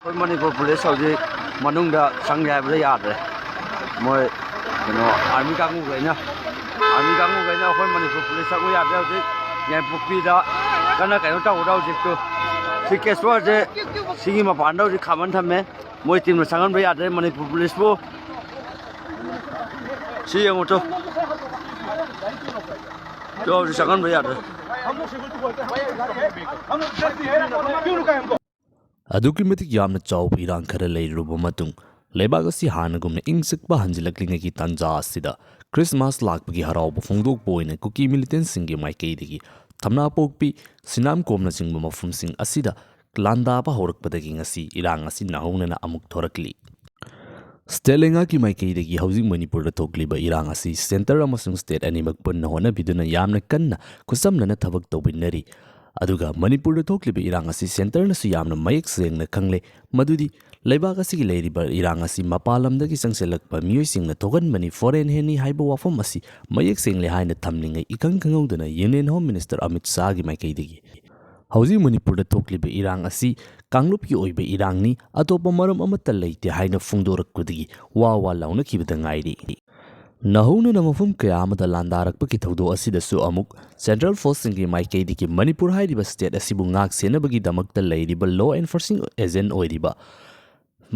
Manipur police hꯧji manungda sangne haibda yadre moi kano army kangu gaina akhoi Manipur police sangu yadre hauji Nganba kana kaino tawda hauji to sikeswa je sigi mapanda hauji khaman thamme moi team sangan ba yadre Manipur police bo si yango to hauji sangan ba yadre ꯑꯗꯨꯛꯀꯤ ꯃꯇꯤꯛ ꯌꯥꯝꯅ ꯆꯥꯎꯕ ꯏꯔꯥꯡ ꯈꯔ ꯂꯩꯔꯨꯔꯕ ꯃꯇꯨꯡ ꯂꯩꯕꯥꯛ ꯑꯁꯤ ꯍꯥꯟꯅꯒꯨꯝꯅ ꯏꯪ ꯆꯤꯛꯄ ꯍꯟꯖꯤꯜꯂꯛꯂꯤꯉꯩꯒꯤ ꯇꯥꯟꯖꯥ ꯑꯁꯤꯗ ꯈ꯭ꯔꯤꯁꯃꯥꯁ ꯂꯥꯛꯄꯒꯤ ꯍꯔꯥꯎꯕ ꯐꯣꯡꯗꯣꯛꯄ ꯑꯣꯏꯅ ꯀꯨꯀꯤ ꯃꯤꯂꯤꯇꯦꯟꯠꯁꯤꯡꯒꯤ ꯃꯥꯏꯀꯩꯗꯒꯤ ꯊꯝꯅꯥꯄꯣꯛꯄꯤ ꯁꯤꯅꯥꯝꯀꯣꯝꯅꯆꯤꯡꯕ ꯃꯐꯝꯁꯤꯡ ꯑꯁꯤꯗ ꯂꯥꯟꯗꯥꯕ ꯍꯧꯔꯛꯄꯗꯒꯤ ꯉꯁꯤ ꯏꯔꯥꯡ ꯑꯁꯤ ꯅꯧꯍꯧꯅꯅ ꯑꯃꯨꯛ ꯊꯣꯔꯛꯂꯤ꯫ ꯁ꯭ꯇꯦꯠ ꯂꯩꯉꯥꯛꯀꯤ ꯃꯥꯏꯀꯩꯗꯒꯤ ꯍꯧꯖꯤꯛ ꯃꯅꯤꯄꯨꯔꯗ ꯊꯣꯛꯂꯤꯕ ꯏꯔꯥꯡ ꯑꯁꯤ ꯁꯦꯟꯇꯔ ꯑꯃꯁꯨꯡ ꯁ꯭ꯇꯦꯠ ꯑꯅꯤꯃꯛ ꯄꯨꯟꯅ ꯍꯣꯠꯅꯕꯤꯗꯨꯅ ꯌꯥꯝꯅ ꯀꯟꯅ ꯈꯨꯠꯁꯝꯅꯅ ꯊꯕꯛ ꯇꯧꯃꯤꯟꯅꯔꯤ꯫ ꯑꯗꯨꯒ ꯃꯅꯤꯄꯨꯔꯗ ꯊꯣꯛꯂꯤꯕ ꯏꯔꯥꯡ ꯑꯁꯤ ꯁꯦꯟꯇꯔꯅꯁꯨ ꯌꯥꯝꯅ ꯃꯌꯦꯛ ꯁꯦꯡꯅ ꯈꯪꯂꯦ ꯃꯗꯨꯗꯤ ꯂꯩꯕꯥꯛ ꯑꯁꯤꯒꯤ ꯂꯩꯔꯤꯕ ꯏꯔꯥꯡ ꯑꯁꯤ ꯃꯄꯥꯟ ꯂꯝꯗꯒꯤ ꯆꯪꯁꯤꯜꯂꯛꯄ ꯃꯤꯑꯣꯏꯁꯤꯡꯅ ꯊꯣꯛꯍꯟꯕꯅꯤ ꯐꯣꯔꯦꯟ ꯍꯦꯟꯅꯤ ꯍꯥꯏꯕ ꯋꯥꯐꯝ ꯑꯁꯤ ꯃꯌꯦꯛ ꯁꯦꯡꯂꯦ ꯍꯥꯏꯅ ꯊꯝꯂꯤꯉꯩ ꯏꯈꯪ ꯈꯪꯍꯧꯗꯅ ꯌꯨꯅꯤꯌꯟ ꯍꯣꯝ ꯃꯤꯅꯤꯁꯇꯔ ꯑꯃꯤꯠ ꯁꯥꯍꯒꯤ ꯃꯥꯏꯀꯩꯗꯒꯤ ꯍꯧꯖꯤꯛ ꯃꯅꯤꯄꯨꯔꯗ ꯊꯣꯛꯂꯤꯕ ꯏꯔꯥꯡ ꯑꯁꯤ ꯀꯥꯡꯂꯨꯞꯀꯤ ꯑꯣꯏꯕ ꯏꯔꯥꯡꯅꯤ ꯑꯇꯣꯞꯄ ꯃꯔꯝ ꯑꯃꯠꯇ ꯂꯩꯇꯦ ꯍꯥꯏꯅ ꯐꯣꯡꯗꯣꯔꯛꯄꯗꯒꯤ ꯋꯥ ꯂꯥꯎꯅꯈꯤꯕꯗ ꯉꯥꯏꯔꯤ꯫ ꯅꯍꯧꯅꯅ ꯃꯐꯝ ꯀꯌꯥ ꯑꯃꯗ ꯂꯥꯟꯗꯥꯔꯛꯄꯒꯤ ꯊꯧꯗꯣꯛ ꯑꯁꯤꯗꯁꯨ ꯑꯃꯨꯛ ꯁꯦꯟꯇ꯭ꯔꯦꯜ ꯐꯣꯔꯁꯁꯤꯡꯒꯤ ꯃꯥꯏꯀꯩꯗꯒꯤ ꯃꯅꯤꯄꯨꯔ ꯍꯥꯏꯔꯤꯕ ꯁ꯭ꯇꯦꯠ ꯑꯁꯤꯕꯨ ꯉꯥꯛ ꯁꯦꯟꯅꯕꯒꯤꯗꯃꯛꯇ ꯂꯩꯔꯤꯕ ꯂꯣ ꯑꯦꯟꯐꯣꯔꯁꯤꯡ ꯑꯦꯖꯦꯟ ꯑꯣꯏꯔꯤꯕ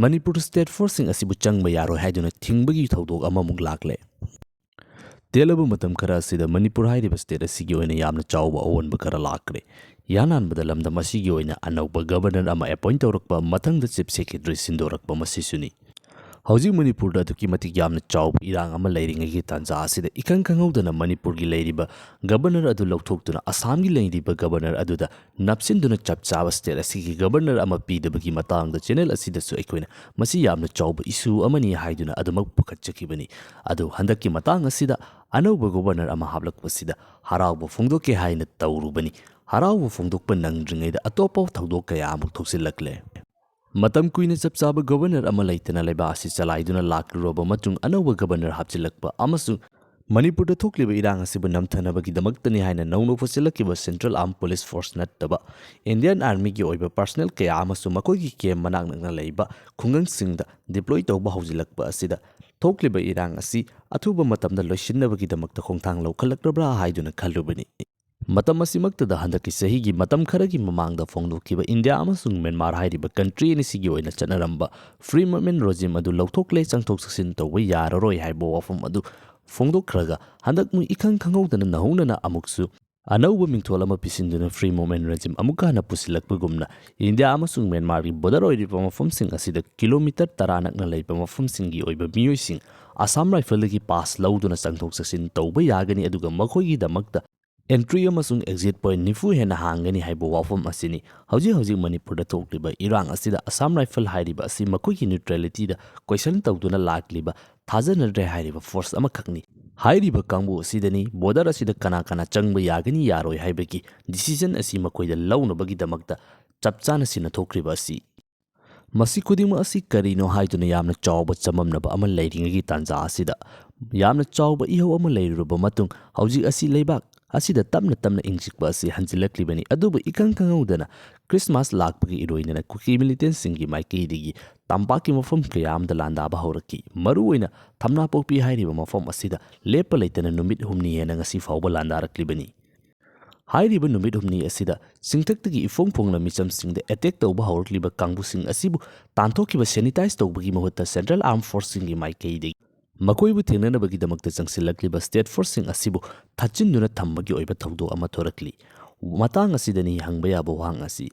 ꯃꯅꯤꯄꯨꯔ ꯁ꯭ꯇꯦꯠ ꯐꯣꯔꯁꯁꯤꯡ ꯑꯁꯤꯕꯨ ꯆꯪꯕ ꯌꯥꯔꯣꯏ ꯍꯥꯏꯗꯨꯅ ꯊꯤꯡꯕꯒꯤ ꯊꯧꯗꯣꯛ ꯑꯃꯃꯨꯛ ꯂꯥꯛꯂꯦ꯫ ꯇꯦꯜꯂꯕ ꯃꯇꯝ ꯈꯔ ꯑꯁꯤꯗ ꯃꯅꯤꯄꯨꯔ ꯍꯥꯏꯔꯤꯕ ꯁ꯭ꯇꯦꯠ ꯑꯁꯤꯒꯤ ꯑꯣꯏꯅ ꯌꯥꯝꯅ ꯆꯥꯎꯕ ꯑꯑꯣꯟꯕ ꯈꯔ ꯂꯥꯛꯈ꯭ꯔꯦ꯫ ꯌꯥꯅꯥꯟꯕꯗ ꯂꯝꯗꯝ ꯑꯁꯤꯒꯤ ꯑꯣꯏꯅ ꯑꯅꯧꯕ ꯒꯕꯔꯅꯔ ꯑꯃ ꯑꯦꯄꯣꯏꯟꯠ ꯇꯧꯔꯛꯄ ꯃꯊꯪꯗ ꯆꯤꯐ ꯁꯦꯀ꯭ꯔꯦꯇꯔꯤ ꯁꯤꯟꯗꯣꯔꯛꯄ ꯃꯁꯤꯁꯨꯅꯤ꯫ ꯍꯧꯖꯤꯛ ꯃꯅꯤꯄꯨꯔꯗ ꯑꯗꯨꯛꯀꯤ ꯃꯇꯤꯛ ꯌꯥꯝꯅ ꯆꯥꯎꯕ ꯏꯔꯥꯡ ꯑꯃ ꯂꯩꯔꯤꯉꯩꯒꯤ ꯇꯥꯟꯖꯥ ꯑꯁꯤꯗ ꯏꯈꯪ ꯈꯪꯍꯧꯗꯅ ꯃꯅꯤꯄꯨꯔꯒꯤ ꯂꯩꯔꯤꯕ ꯒꯕꯔꯅꯔ ꯑꯗꯨ ꯂꯧꯊꯣꯛꯇꯨꯅ ꯑꯁꯥꯝꯒꯤ ꯂꯩꯔꯤꯕ ꯒꯕꯔꯅꯔ ꯑꯗꯨꯗ ꯅꯞꯁꯤꯟꯗꯨꯅ ꯆꯞ ꯆꯥꯕ ꯁ꯭ꯇꯦꯠ ꯑꯁꯤꯒꯤ ꯒꯕꯔꯅꯔ ꯑꯃ ꯄꯤꯗꯕꯒꯤ ꯃꯇꯥꯡꯗ ꯆꯦꯅꯦꯜ ꯑꯁꯤꯗꯁꯨ ꯑꯩꯈꯣꯏꯅ ꯃꯁꯤ ꯌꯥꯝꯅ ꯆꯥꯎꯕ ꯏꯁꯨ ꯑꯃꯅꯤ ꯍꯥꯏꯗꯨꯅ ꯑꯗꯨꯃꯛ ꯄꯨꯈꯠꯆꯈꯤꯕꯅꯤ꯫ ꯑꯗꯨ ꯍꯟꯗꯛꯀꯤ ꯃꯇꯥꯡ ꯑꯁꯤꯗ ꯑꯅꯧꯕ ꯒꯕꯔꯅꯔ ꯑꯃ ꯍꯥꯞꯂꯛꯄꯁꯤꯗ ꯍꯔꯥꯎꯕ ꯐꯣꯡꯗꯣꯛꯀꯦ ꯍꯥꯏꯅ ꯇꯧꯔꯨꯕꯅꯤ꯫ ꯍꯔꯥꯎꯕ ꯐꯣꯡꯗꯣꯛꯄ ꯅꯪꯗ꯭ꯔꯤꯉꯩꯗ ꯑꯇꯣꯞꯄ ꯊꯧꯗꯣꯛ ꯀꯌꯥ ꯑꯃꯨꯛ ꯊꯣꯛꯆꯤꯜꯂꯛꯂꯦ꯫ ꯃꯇꯝ ꯀꯨꯏꯅ ꯆꯞ ꯆꯥꯕ ꯒꯕꯔꯅꯔ ꯑꯃ ꯂꯩꯇꯅ ꯂꯩꯕꯥꯛ ꯑꯁꯤ ꯆꯂꯥꯏꯗꯨꯅ ꯂꯥꯛꯂꯨꯔꯕ ꯃꯇꯨꯡ ꯑꯅꯧꯕ ꯒꯕꯔꯅꯔ ꯍꯥꯞꯆꯤꯜꯂꯛꯄ ꯑꯃꯁꯨꯡ ꯃꯅꯤꯄꯨꯔꯗ ꯊꯣꯛꯂꯤꯕ ꯏꯔꯥꯡ ꯑꯁꯤꯕꯨ ꯅꯝꯊꯅꯕꯒꯤꯗꯃꯛꯇꯅꯤ ꯍꯥꯏꯅ ꯅꯧꯅ ꯄꯨꯁꯤꯜꯂꯛꯈꯤꯕ ꯁꯦꯟꯇ꯭ꯔꯦꯜ ꯑꯥꯔꯝ ꯄꯨꯂꯤꯁ ꯐꯣꯔꯁ ꯅꯠꯇꯕ ꯏꯟꯗꯤꯌꯟ ꯑꯥꯔꯃꯤꯒꯤ ꯑꯣꯏꯕ ꯄꯔꯁꯅꯦꯜ ꯀꯌꯥ ꯑꯃꯁꯨ ꯃꯈꯣꯏꯒꯤ ꯀꯦꯝꯞ ꯃꯅꯥꯛ ꯅꯛꯅ ꯂꯩꯕ ꯈꯨꯡꯒꯪꯁꯤꯡꯗ ꯗꯤꯄ꯭ꯂꯣꯏ ꯇꯧꯕ ꯍꯧꯖꯤꯜꯂꯛꯄ ꯑꯁꯤꯗ ꯊꯣꯛꯂꯤꯕ ꯏꯔꯥꯡ ꯑꯁꯤ ꯑꯊꯨꯕ ꯃꯇꯝꯗ ꯂꯣꯏꯁꯤꯟꯅꯕꯒꯤꯗꯃꯛꯇ ꯈꯣꯡꯊꯥꯡ ꯂꯧꯈꯠꯂꯛꯂꯕ꯭ꯔꯥ ꯍꯥꯏꯗꯨꯅ ꯈꯜꯂꯨꯕꯅꯤ꯫ ꯃꯇꯝ ꯑꯁꯤꯃꯛꯇꯗ ꯍꯟꯗꯛꯀꯤ ꯆꯍꯤꯒꯤ ꯃꯇꯝ ꯈꯔꯒꯤ ꯃꯃꯥꯡꯗ ꯐꯣꯡꯗꯣꯛꯈꯤꯕ ꯏꯟꯗꯤꯌꯥ ꯑꯃꯁꯨꯡ ꯃ꯭ꯌꯥꯟꯃꯥꯔ ꯍꯥꯏꯔꯤꯕ ꯀꯟꯇ꯭ꯔꯤ ꯑꯅꯤꯁꯤꯒꯤ ꯑꯣꯏꯅ ꯆꯠꯅꯔꯝꯕ ꯐ꯭ꯔꯤ ꯃꯨꯚꯃꯦꯟꯠ ꯔꯣꯖꯤꯝ ꯑꯗꯨ ꯂꯧꯊꯣꯛꯂꯦ ꯆꯪꯊꯣꯛ ꯆꯪꯁꯤꯟ ꯇꯧꯕ ꯌꯥꯔꯔꯣꯏ ꯍꯥꯏꯕ ꯋꯥꯐꯝ ꯑꯗꯨ ꯐꯣꯡꯗꯣꯛꯈ꯭ꯔꯒ ꯍꯟꯗꯛ ꯏꯈꯪ ꯈꯪꯍꯧꯗꯅ ꯅꯧꯍꯧꯅꯅ ꯑꯃꯨꯛꯁꯨ ꯑꯅꯧꯕ ꯃꯤꯡꯊꯣꯜ ꯑꯃ ꯄꯤꯁꯤꯟꯗꯨꯅ ꯐ꯭ꯔꯤ ꯃꯨꯚꯃꯦꯟꯠ ꯔꯣꯖꯤꯝ ꯑꯃꯨꯛꯀ ꯍꯟꯅ ꯄꯨꯁꯤꯜꯂꯛꯄꯒꯨꯝꯅ ꯏꯟꯗꯤꯌꯥ ꯑꯃꯁꯨꯡ ꯃ꯭ꯌꯥꯟꯃꯥꯔꯒꯤ ꯕꯣꯔꯗꯔ ꯑꯣꯏꯔꯤꯕ ꯃꯐꯝꯁꯤꯡ ꯑꯁꯤꯗ ꯀꯤꯂꯣꯃꯤꯇꯔ 10 ꯅꯛꯅ ꯂꯩꯕ ꯃꯐꯝꯁꯤꯡꯒꯤ ꯑꯣꯏꯕ ꯃꯤꯑꯣꯏꯁꯤꯡ ꯑꯁꯥꯝ ꯔꯥꯏꯐꯜꯗꯒꯤ ꯄꯥꯁ ꯂꯧꯗꯨꯅ ꯆꯪꯊꯣꯛ ꯆꯪꯁꯤꯟ ꯇꯧꯕ ꯌꯥꯒꯅꯤ ꯑꯗꯨꯒ ꯃꯈꯣꯏꯒꯤꯗꯃꯛꯇ ꯑꯦꯟꯇ꯭ꯔꯤ ꯑꯃꯁꯨꯡ ꯑꯦꯛꯖꯤꯠ ꯄꯣꯏꯟꯠ 90 ꯍꯦꯟꯅ ꯍꯥꯡꯒꯅꯤ ꯍꯥꯏꯕ ꯋꯥꯐꯝ ꯑꯁꯤꯅꯤ꯫ ꯍꯧꯖꯤꯛ ꯃꯅꯤꯄꯨꯔꯗ ꯊꯣꯛꯂꯤꯕ ꯏꯔꯥꯡ ꯑꯁꯤꯗ ꯑꯁꯥꯝ ꯔꯥꯏꯐꯜ ꯍꯥꯏꯔꯤꯕ ꯑꯁꯤ ꯃꯈꯣꯏꯒꯤ ꯅ꯭ꯌꯨꯇ꯭ꯔꯦꯂꯤꯇꯤꯗ ꯀꯣꯏꯁꯟ ꯇꯧꯗꯨꯅ ꯂꯥꯛꯂꯤꯕ ꯊꯥꯖꯅꯗ꯭ꯔꯦ ꯍꯥꯏꯔꯤꯕ ꯐꯣꯔꯁ ꯑꯃꯈꯛꯅꯤ꯫ ꯍꯥꯏꯔꯤꯕ ꯀꯥꯡꯕꯨ ꯑꯁꯤꯗꯅꯤ ꯕꯣꯔꯗꯔ ꯑꯁꯤꯗ ꯀꯅꯥ ꯆꯪꯕ ꯌꯥꯒꯅꯤ ꯌꯥꯔꯣꯏ ꯍꯥꯏꯕꯒꯤ ꯗꯤꯁꯤꯖꯟ ꯑꯁꯤ ꯃꯈꯣꯏꯗ ꯂꯧꯅꯕꯒꯤꯗꯃꯛꯇ ꯆꯞ ꯆꯥꯅ ꯁꯤꯟꯅꯊꯣꯛꯈ꯭ꯔꯤꯕ ꯑꯁꯤ꯫ ꯃꯁꯤ ꯈꯨꯗꯤꯡꯃꯛ ꯑꯁꯤ ꯀꯔꯤꯅꯣ ꯍꯥꯏꯗꯨꯅ ꯌꯥꯝꯅ ꯆꯥꯎꯕ ꯆꯃꯝꯅꯕ ꯑꯃ ꯂꯩꯔꯤꯉꯩꯒꯤ ꯇꯥꯟꯖꯥ ꯑꯁꯤꯗ ꯌꯥꯝꯅ ꯆꯥꯎꯕ ꯏꯍꯧ ꯑꯃ ꯂꯩꯔꯨꯔꯕ ꯃꯇꯨꯡ ꯍꯧꯖꯤꯛ ꯑꯁꯤ ꯂꯩꯕꯥꯛ ꯑꯁꯤꯗ ꯇꯞꯅ ꯇꯞꯅ ꯏꯪꯆꯤꯛꯄ ꯑꯁꯤ ꯍꯟꯖꯤꯜꯂꯛꯂꯤꯕꯅꯤ꯫ ꯑꯗꯨꯕꯨ ꯏꯈꯪ ꯈꯪꯍꯧꯗꯅ ꯈ꯭ꯔꯤꯁꯃꯥꯁ ꯂꯥꯛꯄꯒꯤ ꯏꯔꯣꯏꯅꯅ ꯀꯨꯀꯤ ꯃꯤꯂꯤꯇꯦꯟꯠꯁꯤꯡꯒꯤ ꯃꯥꯏꯀꯩꯗꯒꯤ ꯇꯝꯄꯥꯛꯀꯤ ꯃꯐꯝ ꯀꯌꯥ ꯑꯃꯗ ꯂꯥꯟꯗꯥꯕ ꯍꯧꯔꯛꯈꯤ꯫ ꯃꯔꯨꯑꯣꯏꯅ ꯊꯝꯅꯥꯄꯣꯛꯄꯤ ꯍꯥꯏꯔꯤꯕ ꯃꯐꯝ ꯑꯁꯤꯗ ꯂꯦꯞꯄ ꯂꯩꯇꯅ ꯅꯨꯃꯤꯠ 6ꯅꯤ ꯍꯦꯟꯅ ꯉꯁꯤ ꯐꯥꯎꯕ ꯂꯥꯟꯗꯥꯔꯛꯂꯤꯕꯅꯤ꯫ ꯍꯥꯏꯔꯤꯕ ꯅꯨꯃꯤꯠ 6ꯅꯤ ꯑꯁꯤꯗ ꯆꯤꯡꯊꯛꯇꯒꯤ ꯏꯐꯣꯡ ꯐꯣꯡꯅ ꯃꯤꯆꯝꯁꯤꯡꯗ ꯑꯦꯇꯦꯛ ꯇꯧꯕ ꯍꯧꯔꯛꯂꯤꯕ ꯀꯥꯡꯕꯨꯁꯤꯡ ꯑꯁꯤꯕꯨ ꯇꯥꯟꯊꯣꯛꯈꯤꯕ ꯁꯦꯅꯤꯇꯥꯏꯖ ꯇꯧꯕꯒꯤ ꯃꯍꯨꯠꯇ ꯁꯦꯟꯇ꯭ꯔꯦꯜ ꯑꯥꯔꯝ ꯐꯣꯔꯁꯁꯤꯡꯒꯤ ꯃꯥꯏꯀꯩꯗꯒꯤ ꯃꯈꯣꯏꯕꯨ ꯊꯦꯡꯅꯅꯕꯒꯤꯗꯃꯛꯇ ꯆꯪꯁꯤꯜꯂꯛꯂꯤꯕ ꯁ꯭ꯇꯦꯠ ꯐꯣꯔꯁꯁꯤꯡ ꯑꯁꯤꯕꯨ ꯊꯠꯆꯤꯟꯗꯨꯅ ꯊꯝꯕꯒꯤ ꯑꯣꯏꯕ ꯊꯧꯗꯣꯛ ꯑꯃ ꯊꯣꯔꯛꯂꯤ꯫ ꯃꯇꯥꯡ ꯑꯁꯤꯗꯅꯤ ꯍꯪꯕ ꯌꯥꯕ ꯋꯥꯍꯪ ꯑꯁꯤ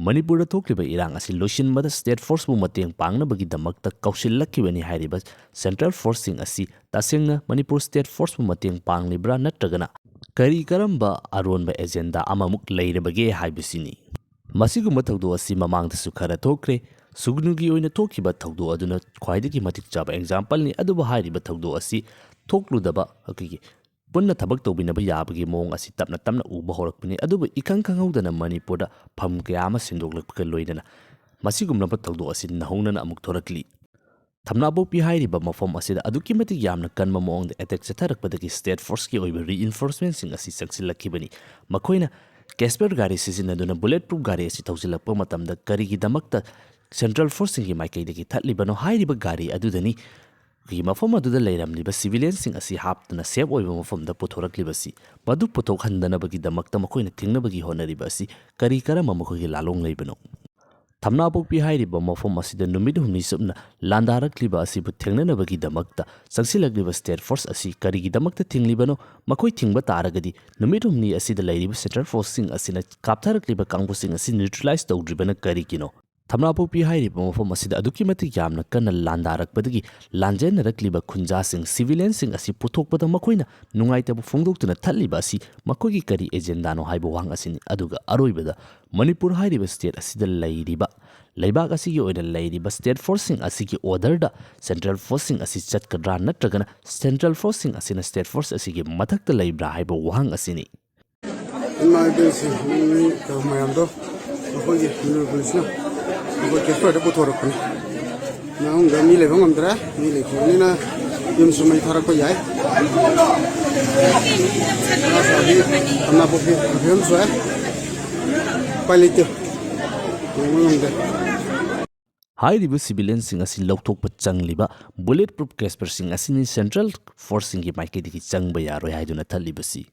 ꯃꯅꯤꯄꯨꯔꯗ ꯊꯣꯛꯂꯤꯕ ꯏꯔꯥꯡ ꯑꯁꯤ ꯂꯣꯏꯁꯤꯟꯕꯗ ꯁ꯭ꯇꯦꯠ ꯐꯣꯔꯁꯕꯨ ꯃꯇꯦꯡ ꯄꯥꯡꯅꯕꯒꯤꯗꯃꯛꯇ ꯀꯧꯁꯤꯜꯂꯛꯈꯤꯕꯅꯤ ꯍꯥꯏꯔꯤꯕ ꯁꯦꯟꯇ꯭ꯔꯦꯜ ꯐꯣꯔꯁꯁꯤꯡ ꯑꯁꯤ ꯇꯁꯦꯡꯅ ꯃꯅꯤꯄꯨꯔ ꯁ꯭ꯇꯦꯠ ꯐꯣꯔꯁꯕꯨ ꯃꯇꯦꯡ ꯄꯥꯡꯂꯤꯕ꯭ꯔꯥ ꯅꯠꯇ꯭ꯔꯒꯅ ꯀꯔꯝꯕ ꯑꯔꯣꯟꯕ ꯑꯦꯖꯦꯟꯗꯥ ꯑꯃꯃꯨꯛ ꯂꯩꯔꯕꯒꯦ ꯍꯥꯏꯕꯁꯤꯅꯤ꯫ ꯃꯁꯤꯒꯨꯝꯕ ꯊꯧꯗꯣꯛ ꯑꯁꯤ ꯃꯃꯥꯡꯗꯁꯨ ꯈꯔ ꯊꯣꯛꯈ꯭ꯔꯦ꯫ ꯁꯨꯒꯅꯨꯒꯤ ꯑꯣꯏꯅ ꯊꯣꯛꯈꯤꯕ ꯊꯧꯗꯣꯛ ꯑꯗꯨꯅ ꯈ꯭ꯋꯥꯏꯗꯒꯤ ꯃꯇꯤꯛ ꯆꯥꯕ ꯑꯦꯛꯖꯥꯝꯄꯜꯅꯤ꯫ ꯑꯗꯨꯕꯨ ꯍꯥꯏꯔꯤꯕ ꯊꯧꯗꯣꯛ ꯑꯁꯤ ꯊꯣꯛꯂꯨꯗꯕ ꯄꯨꯟꯅ ꯊꯕꯛ ꯇꯧꯃꯤꯟꯅꯕ ꯌꯥꯕꯒꯤ ꯃꯑꯣꯡ ꯑꯁꯤ ꯇꯞꯅ ꯇꯞꯅ ꯎꯕ ꯍꯧꯔꯛꯄꯅꯤ꯫ ꯑꯗꯨꯕꯨ ꯏꯈꯪ ꯈꯪꯍꯧꯗꯅ ꯃꯅꯤꯄꯨꯔꯗ ꯐꯝ ꯀꯌా ꯑꯃ ꯁꯤꯟꯗꯣꯛꯂꯛꯄꯒ ꯂꯣꯏꯅꯅ ꯃꯁꯤꯒꯨꯝꯂꯕ ꯊꯧꯗꯣꯛ ꯑꯁꯤ ꯅꯧꯍꯧꯅꯅ ꯑꯃꯨꯛ ꯊꯣꯔꯛꯂꯤ꯫ ꯊꯝꯅꯥꯄꯣꯛꯄꯤ ꯍꯥꯏꯔꯤꯕ ꯃꯐꯝ ꯑꯁꯤꯗ ꯑꯗꯨꯛꯀꯤ ꯃꯇꯤꯛ ꯌꯥꯝꯅ ꯀꯟꯕ ꯃꯑꯣꯡꯗ ꯑꯦꯇꯦꯛ ꯆꯠꯊꯔꯛꯄꯗꯒꯤ ꯁ꯭ꯇꯦꯠ ꯐꯣꯔꯁꯀꯤ ꯑꯣꯏꯕ ꯔꯤꯏꯟꯐꯣꯔꯁꯃꯦꯟꯠꯁꯤꯡ ꯑꯁꯤ ꯆꯪꯁꯤꯜꯂꯛꯈꯤꯕꯅꯤ꯫ ꯃꯈꯣꯏꯅ ꯀꯦꯁꯄꯔ ꯒꯥꯔꯤ ꯁꯤꯖꯤꯟꯅꯗꯨꯅ ꯕꯨꯂꯦꯠ ꯄ꯭ꯔꯨꯐ ꯒꯥꯔꯤ ꯑꯁꯤ ꯊꯧꯖꯤꯜꯂꯛꯄ ꯃꯇꯝꯗ ꯀꯔꯤꯒꯤꯗꯃꯛꯇ ꯁꯦꯟꯇ꯭ꯔꯦꯜ ꯐꯣꯔꯁꯁꯤꯡꯒꯤ ꯃꯥꯏꯀꯩꯗꯒꯤ ꯊꯠꯂꯤꯕꯅꯣ ꯍꯥꯏꯔꯤꯕ ꯒꯥꯔꯤ ꯑꯗꯨꯗꯅꯤ ꯃꯐꯝ ꯑꯗꯨꯗ ꯂꯩꯔꯝꯂꯤꯕ ꯁꯤꯚꯤꯂꯤꯌꯟꯁꯤꯡ ꯑꯁꯤ ꯍꯥꯞꯇꯨꯅ ꯁꯦꯞ ꯑꯣꯏꯕ ꯃꯐꯝꯗ ꯄꯨꯊꯣꯔꯛꯂꯤꯕꯁꯤ ꯃꯗꯨ ꯄꯨꯊꯣꯛꯍꯟꯗꯅꯕꯒꯤꯗꯃꯛꯇ ꯃꯈꯣꯏꯅ ꯊꯤꯡꯅꯕꯒꯤ ꯍꯣꯠꯅꯔꯤꯕ ꯑꯁꯤ ꯀꯔꯤ ꯀꯔꯝꯕ ꯃꯈꯣꯏꯒꯤ ꯂꯥꯜꯂꯣꯡ ꯂꯩꯕꯅꯣ ꯊꯝꯅꯥꯄꯣꯛꯄꯤ ꯍꯥꯏꯔꯤꯕ ꯃꯐꯝ ꯑꯁꯤꯗ ꯅꯨꯃꯤꯠ ꯍꯨꯝꯅꯤ ꯆꯨꯞꯅ ꯂꯥꯟꯗꯥꯔꯛꯂꯤꯕ ꯑꯁꯤꯕꯨ ꯊꯦꯡꯅꯅꯕꯒꯤꯗꯃꯛꯇ ꯆꯪꯁꯤꯜꯂꯛꯂꯤꯕ ꯁ꯭ꯇꯦꯠ ꯐꯣꯔꯁ ꯑꯁꯤ ꯀꯔꯤꯒꯤꯗꯃꯛꯇ ꯊꯤꯡꯂꯤꯕꯅꯣ ꯃꯈꯣꯏ ꯊꯤꯡꯕ ꯇꯥꯔꯒꯗꯤ ꯅꯨꯃꯤꯠ ꯍꯨꯝꯅꯤ ꯑꯁꯤꯗ ꯂꯩꯔꯤꯕ ꯁꯦꯟꯇ꯭ꯔꯦꯜ ꯐꯣꯔꯁꯁꯤꯡ ꯑꯁꯤꯅ ꯀꯥꯞꯊꯔꯛꯂꯤꯕ ꯀꯥꯡꯕꯨꯁꯤꯡ ꯑꯁꯤ ꯅ꯭ꯌꯨꯇ꯭ꯔꯦꯂꯥꯏꯖ ꯇꯧꯗ꯭ꯔꯤꯕꯅ ꯀꯔꯤꯒꯤꯅꯣ ꯊꯝꯅꯥꯄꯣꯛꯄꯤ ꯍꯥꯏꯔꯤꯕ ꯃꯐꯝ ꯑꯁꯤꯗ ꯑꯗꯨꯛꯀꯤ ꯃꯇꯤꯛ ꯌꯥꯝꯅ ꯀꯟꯅ ꯂꯥꯟꯗꯥꯔꯛꯄꯗꯒꯤ ꯂꯥꯟꯖꯦꯟꯅꯔꯛꯂꯤꯕ ꯈꯨꯟꯖꯥꯁꯤꯡ ꯁꯤꯚꯤꯂꯤꯌꯟꯁꯤꯡ ꯑꯁꯤ ꯄꯨꯊꯣꯛꯄꯗ ꯃꯈꯣꯏꯅ ꯅꯨꯡꯉꯥꯏꯇꯕ ꯐꯣꯡꯗꯣꯛꯇꯨꯅ ꯊꯠꯂꯤꯕ ꯑꯁꯤ ꯃꯈꯣꯏꯒꯤ ꯀꯔꯤ ꯑꯦꯖꯦꯟꯗꯥꯅꯣ ꯍꯥꯏꯕ ꯋꯥꯍꯪ ꯑꯁꯤꯅꯤ ꯑꯗꯨꯒ ꯑꯔꯣꯏꯕꯗ ꯃꯅꯤꯄꯨꯔ ꯍꯥꯏꯔꯤꯕ ꯁ꯭ꯇꯦꯠ ꯑꯁꯤꯗ ꯂꯩꯔꯤꯕ ꯂꯩꯕꯥꯛ ꯑꯁꯤꯒꯤ ꯑꯣꯏꯅ ꯂꯩꯔꯤꯕ ꯁ꯭ꯇꯦꯠ ꯐꯣꯔꯁꯁꯤꯡ ꯑꯁꯤꯒꯤ ꯑꯣꯔꯗꯔꯗ ꯁꯦꯟꯇ꯭ꯔꯦꯜ ꯐꯣꯔꯁꯁꯤꯡ ꯑꯁꯤ ꯆꯠꯀꯗ꯭ꯔꯥ ꯅꯠꯇ꯭ꯔꯒꯅ ꯁꯦꯟꯇ꯭ꯔꯦꯜ ꯐꯣꯔꯁꯁꯤꯡ ꯑꯁꯤꯅ ꯁ꯭ꯇꯦꯠ ꯐꯣꯔꯁ ꯑꯁꯤꯒꯤ ꯃꯊꯛꯇ ꯂꯩꯕ꯭ꯔꯥ ꯍꯥꯏꯕ ꯋꯥꯍꯪ ꯑꯁꯤꯅꯤ ꯃꯌꯥꯝꯗꯣ ꯑꯩꯈꯣꯏꯒꯤ ꯄꯨꯂꯤꯁꯅ ꯑꯩꯈꯣꯏ ꯀꯦꯁꯄꯔꯗ ꯄꯨꯊꯣꯔꯛꯄꯅꯤ ꯃꯅꯨꯡꯗ ꯃꯤ ꯂꯩꯕ ꯉꯝꯗ꯭ꯔꯦ ꯃꯤ ꯂꯩꯇ꯭ꯔꯕꯅꯤꯅ ꯌꯨꯝꯁꯨ ꯃꯩ ꯊꯥꯔꯛꯄ ꯌꯥꯏ ꯊꯝꯅꯥꯄꯣꯛꯄꯤ ꯐꯤꯕꯝ ꯁꯣꯛꯑꯦ ꯎꯄꯥꯏ ꯂꯩꯇꯦ ꯌꯦꯡꯕ ꯉꯝꯗꯦ ꯍꯥꯏꯔꯤꯕ ꯁꯤꯚꯤꯂꯤꯌꯟꯁꯤꯡ ꯑꯁꯤ ꯂꯧꯊꯣꯛꯄ ꯆꯪꯂꯤꯕ ꯕꯨꯂꯦꯠ ꯄ꯭ꯔꯨꯐ ꯀꯦꯁꯄꯔꯁꯤꯡ ꯑꯁꯤꯅꯤ ꯁꯦꯟꯇ꯭ꯔꯦꯜ ꯐꯣꯔꯁꯁꯤꯡꯒꯤ ꯃꯥꯏꯀꯩꯗꯒꯤ ꯆꯪꯕ ꯌꯥꯔꯣꯏ ꯍꯥꯏꯗꯨꯅ ꯊꯠꯂꯤꯕꯁꯤ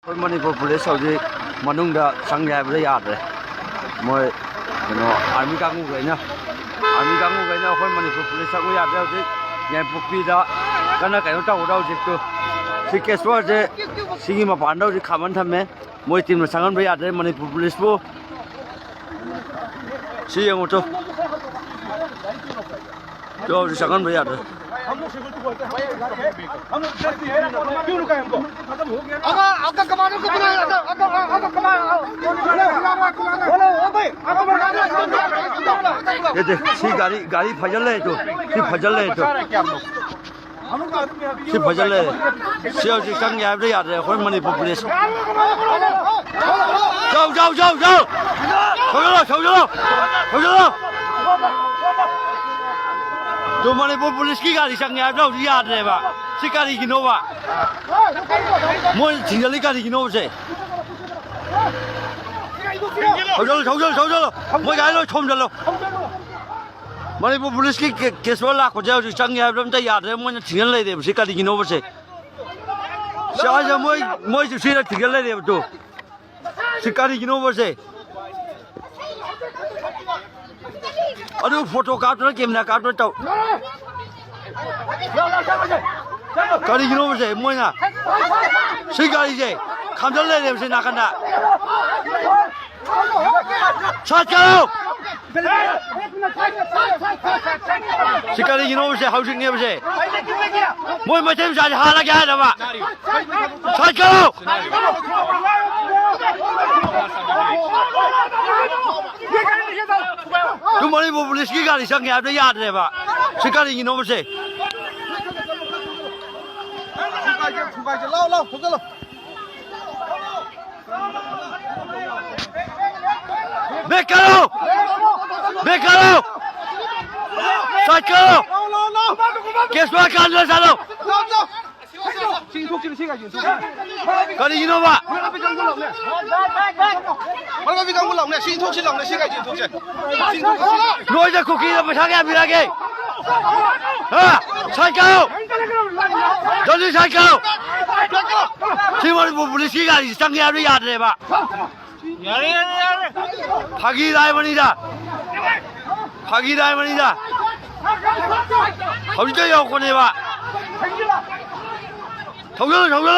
ꯑꯩꯈꯣꯏ ꯃꯅꯤꯄꯨꯔ ꯄꯨꯂꯤꯁ ꯍꯧꯖꯤꯛ ꯃꯅꯨꯡꯗ ꯆꯪꯒꯦ ꯍꯥꯏꯕꯗ ꯌꯥꯗ꯭ꯔꯦ ꯃꯣꯏ ꯑꯥꯔꯃꯤ ꯀꯥꯡꯕꯨꯈꯩꯅ ꯑꯩꯈꯣꯏ ꯃꯅꯤꯄꯨꯔ ꯄꯨꯂꯤꯁ ꯆꯪꯕ ꯌꯥꯗ꯭ꯔꯦ ꯍꯧꯖꯤꯛ ꯌꯥꯏꯄꯣꯛꯄꯤꯗ ꯀꯟꯅ ꯀꯩꯅꯣ ꯇꯧꯕꯗ ꯍꯧꯖꯤꯛꯇꯨ ꯁꯤ ꯀꯦꯁꯄꯔꯁꯦ ꯁꯤꯒꯤ ꯃꯄꯥꯟꯗ ꯍꯧꯖꯤꯛ ꯈꯥꯝꯃꯟ ꯊꯝꯃꯦ ꯃꯣꯏ ꯇꯤꯝꯅ ꯆꯪꯍꯟꯕ ꯌꯥꯗ꯭ꯔꯦ ꯃꯅꯤꯄꯨꯔ ꯄꯨꯂꯤꯁꯄꯨ ꯁꯤ ꯌꯦꯡꯉꯨ ꯇꯨ ꯍꯧꯖꯤꯛ ꯆꯪꯍꯟꯕ ꯌꯥꯗ꯭ꯔꯦ सी गाड़ी फजल है तो सी फजल है तो सी फजल है सी हौजी चंग याबदे यादरे अखोय मणिपुर पुलिस जाओ जाओ जाओ जाओ छोड़ो तो मणिपुर पुलिस की गाड़ी चंग याबदे यादरे बा सी गाड़ी गिनोबा मोय थिंगली गाड़ी गिनोबा से छोड़ो मोय गाड़ी लो छोम चलो मणिपुर पुलिस की केस वाला लाखों जाओ जो चंग यार बम तैयार है मुझे थिंगल ले दे बस का दिखी नोबर से शायद मोय जो सीधा थिंगल ले दे तो सिक्का दिखी नोबर से अरे फोटो काट रहा कैमरा काट रहा तो गाड़ी की नोबर से मोय ना सिक्का दिखे खामचल ले दे बस ना करना साथ करो शिकारी गिनो से हाउसिंग ने बसे मोय मचे में हारा क्या है दबा साथ करो तुम मणिपुर पुलिस की गाड़ी संग याद याद रहे बा शिकारी गिनो बसे लो बेकरो साथ करो केस में कान ले चलो गाड़ी गिनोबा नोइज कुकी ने बैठा गया बिरा के हां साथ करो जल्दी साथ करो सीवर पुलिस की गाड़ी संग याद रहे बा भागीदार बनीदा हौजी तो कोने बा छोड़ो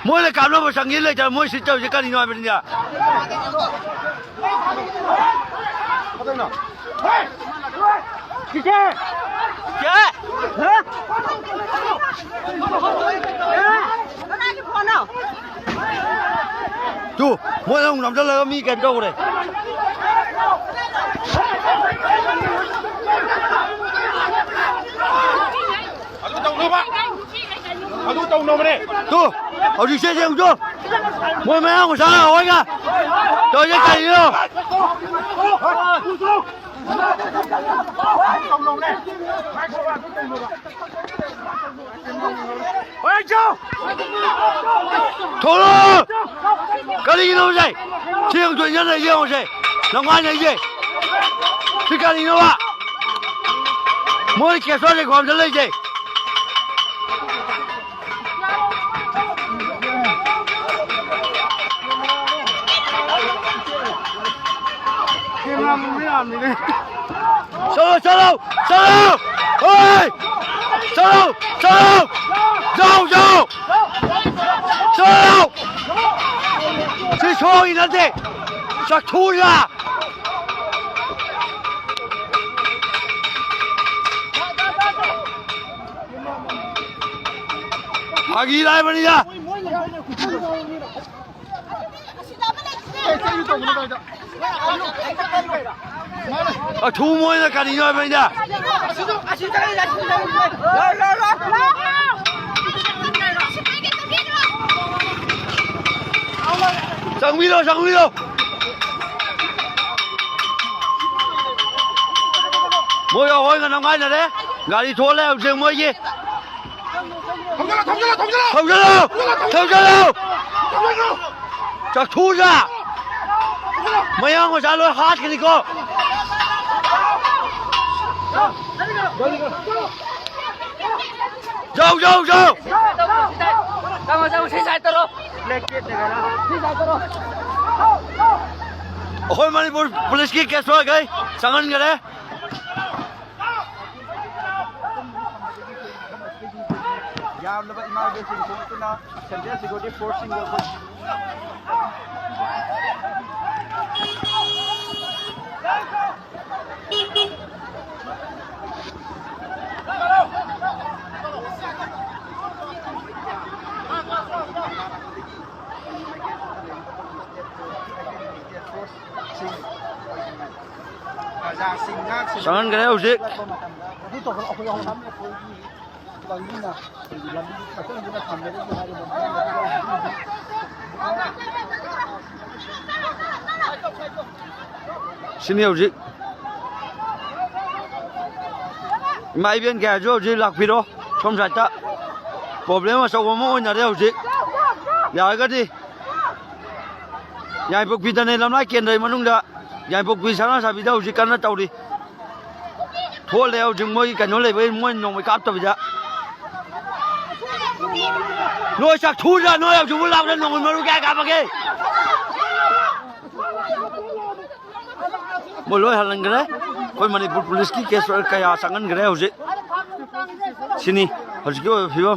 मोय काम लो संगी ले मोय सिट जे कनी नो बनिया chú mỗi ông làm cho lời mi kèn câu này chú ở đi xe không chú mỗi mấy ông sao nào anh à tôi cái cày đâu ôi chú thôi rồi cái gì đâu vậy chiếc chuyện nhân này gì không vậy làm ai này gì thì cái gì đâu ạ mỗi cái số này còn cho lấy gì Solo, solo, solo, ôi, solo, solo, dâu, dâu, solo, chỉ số gì nữa thế, chắc thu ra. Karigi lại mà đi ra. Thu mua là Karigi rồi bây giờ. Sang video, sang video. Mỗi hồi người nào ngay là đấy, gà đi thua leo riêng mỗi gì. Không cho đâu. Chắc thu ra. Mấy ông có trả lời hát cái gì cô? Dâu. Ôi Manipuri police ki case हो गई संगन करे या मतलब emergency को ना central security forcing को संगन करे उसे sini uji mai biên kẻ cho uji lạc video không sạch ta problem mà sao có mỗi nhà đeo uji giờ cái gì nhà bốc pita này làm lại kiện đời mà nung đã nhà bốc pita sáng nào video uji cắn nó tàu đi thua leo chừng mới cái nó lại với mỗi nông mới cắt tao bây giờ nuôi sạc thu ra nuôi chúng muốn làm nên nông mới nuôi cả mà kia một lối hành cái đấy coi Manipuri police ki case rồi cái sangan cái đấy rồi sini hồi cái phiếu